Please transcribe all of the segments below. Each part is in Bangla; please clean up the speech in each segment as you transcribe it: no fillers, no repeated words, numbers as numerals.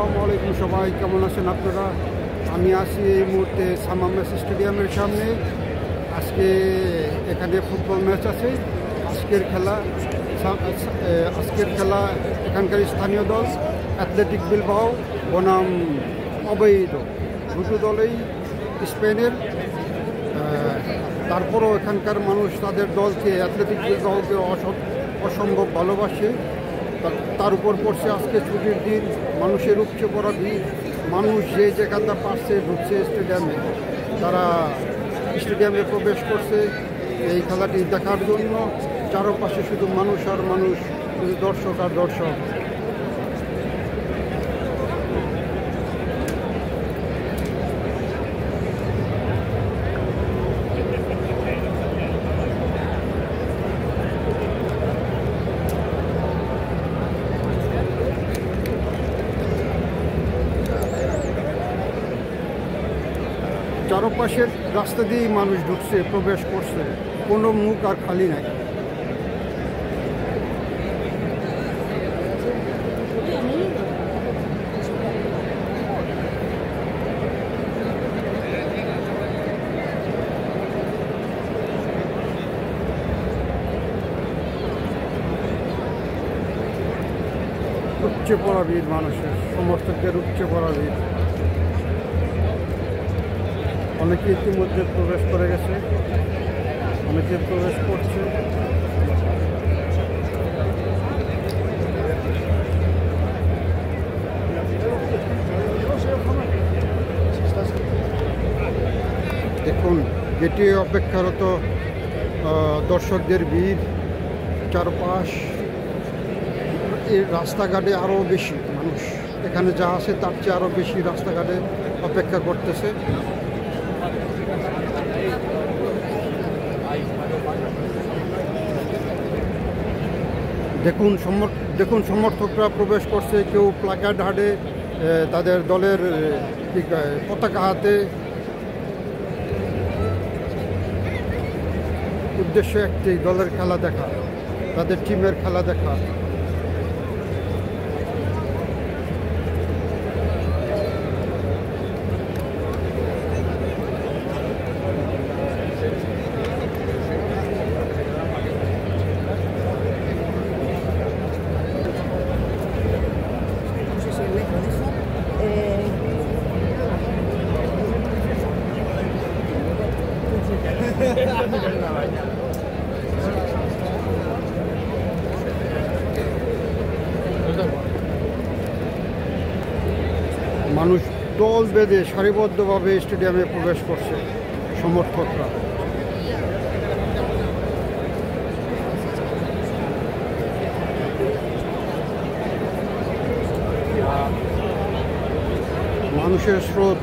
আসসালামু আলাইকুম সবাই, কেমন আছেন আপনারা? আমি আছি এই মুহূর্তে সামামেস স্টেডিয়ামের সামনে। আজকে এখানে ফুটবল ম্যাচ আছে। আজকের খেলা এখানকার স্থানীয় দল অ্যাথলেটিক বিলবাও বনাম অবৈধ, দুটো দলেই স্পেনের। তারপরও এখানকার মানুষ তাদের দলকে অ্যাথলেটিক বিলবাওকে অসম্ভব ভালোবাসে। তার উপর পড়ছে আজকে ছুটির দিন, মানুষের উপচে পড়া ভিড়। মানুষ যে যেখানটা পারছে ঢুকছে স্টেডিয়ামে, তারা স্টেডিয়ামে প্রবেশ করছে এই খেলাটি দেখার জন্য। চারপাশে শুধু মানুষ আর মানুষ, শুধু দর্শক আর দর্শক। চারপাশের রাস্তা দিয়েই মানুষ ঢুকছে, প্রবেশ করছে, কোনো মুখ আর খালি নাই। উপচে পড়া ভিড়, মানুষের সমর্থকদের উপচে পড়া ভিড়। অনেকে ইতিমধ্যে প্রবেশ করে গেছে, অনেকে প্রবেশ করছে। দেখুন, গেটে অপেক্ষারত দর্শকদের ভিড়। চারপাশ এই রাস্তাঘাটে আরও বেশি মানুষ, এখানে যা আছে তার চেয়ে আরও বেশি রাস্তাঘাটে অপেক্ষা করতেছে। দেখুন সমর্থকরা প্রবেশ করছে, কেউ প্লাকার্ড হাতে, তাদের দলের পতাকা হাতে। উদ্দেশ্য একটি, দলের খেলা দেখা, তাদের টিমের খেলা দেখা। মানুষ দল বেঁধে সারিবদ্ধভাবে স্টেডিয়ামে প্রবেশ করছে সমর্থকরা। মানুষের স্রোত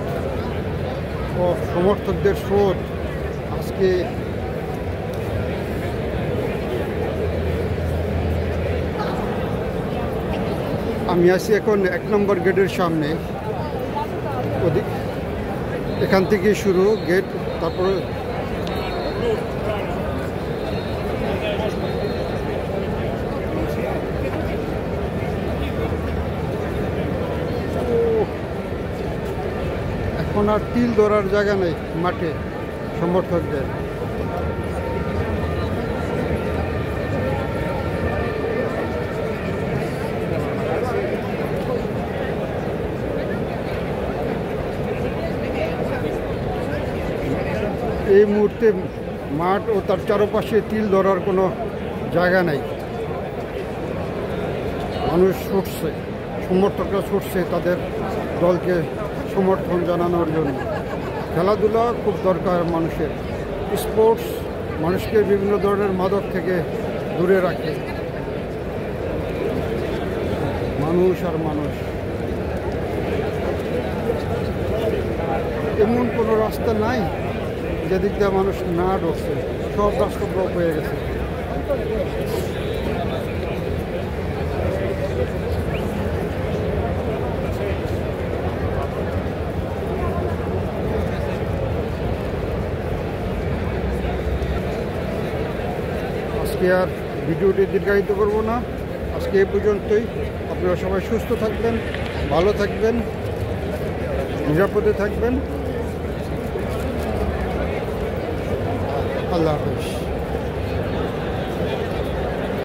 ও সমর্থকদের স্রোত আজকে আমি আছি এখন 1 নম্বর গেটের সামনে। এখান থেকে শুরু গেট, তারপরে এখন আর তিল ধরার জায়গা নেই মাঠে সমর্থকদের। এই মুহূর্তে মাঠ ও তার চারপাশে তিল ধরার কোনো জায়গা নেই। মানুষ ছুটছে, সমর্থকরা ছুটছে তাদের দলকে সমর্থন জানানোর জন্য। খেলাধুলা খুব দরকার মানুষের। স্পোর্টস মানুষকে বিভিন্ন ধরনের মাদক থেকে দূরে রাখে। মানুষ আর মানুষ। এমন কোনো রাস্তা নাই যেদিক দিয়ে মানুষ না ঢুকছে, সব রাস্তা ব্লক হয়ে গেছে। আজকে আর ভিডিওটি দীর্ঘায়িত করব না, আজকে এই পর্যন্তই। আপনারা সবাই সুস্থ থাকবেন। ভালো থাকবেন, নিরাপদে থাকবেন। আল্লাহ হাফেজ।